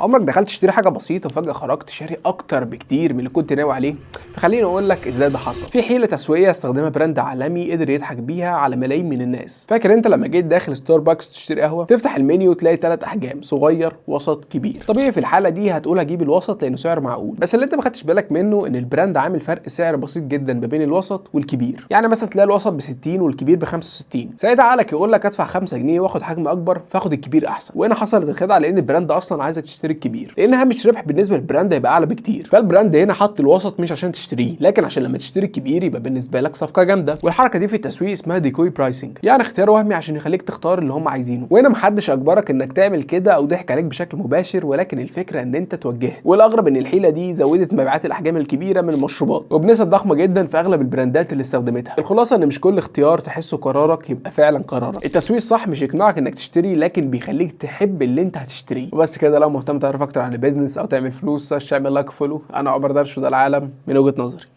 عمرك دخلت تشتري حاجه بسيطه وفجاه خرجت شاري اكتر بكتير من اللي كنت ناوي عليه؟ فخليني اقول لك ازاي ده حصل. في حيله تسويقيه استخدمها براند عالمي قدر يضحك بيها على ملايين من الناس. فاكر انت لما جيت داخل ستاربكس تشتري قهوه، تفتح المنيو تلاقي 3 احجام، صغير وسط كبير. طبيعي في الحاله دي هتقول هجيب الوسط لانه سعر معقول، بس اللي انت ما خدتش بالك منه ان البراند عامل فرق سعر بسيط جدا ما بين الوسط والكبير. يعني مثلا تلاقي الوسط ب 60 والكبير ب 65، ساعتها عقلك يقول لك ادفع 5 جنيه واخد حجم اكبر فاخد الكبير احسن. وهنا حصلت الخدعه، لان البراند اصلا عايزك تشتري الكبير لان هامش ربح بالنسبه للبراند هيبقى اعلى بكتير. فالبراند هنا حط الوسط مش عشان تشتريه، لكن عشان لما تشتري الكبير يبقى بالنسبه لك صفقه جامده. والحركه دي في التسويق اسمها ديكوي برايسنج، يعني اختيار وهمي عشان يخليك تختار اللي هم عايزينه. وهنا محدش اجبرك انك تعمل كده او ضحك عليك بشكل مباشر، ولكن الفكره ان انت توجهت. والاغرب ان الحيله دي زودت مبيعات الاحجام الكبيره من المشروبات وبنسب ضخمه جدا في اغلب البراندات اللي استخدمتها. الخلاصه ان مش كل اختيار تحسه قرارك يبقى فعلا قرارك. التسويق الصح مش يقنعك انك تشتري، لكن بيخليك تحب اللي انت هتشتريه. وبس كده. لو مهتم تعرف اكتر عن البيزنس او تعمل فلوس، اعمل لايك فولو. انا عمر درش، وده العالم من وجهة نظري.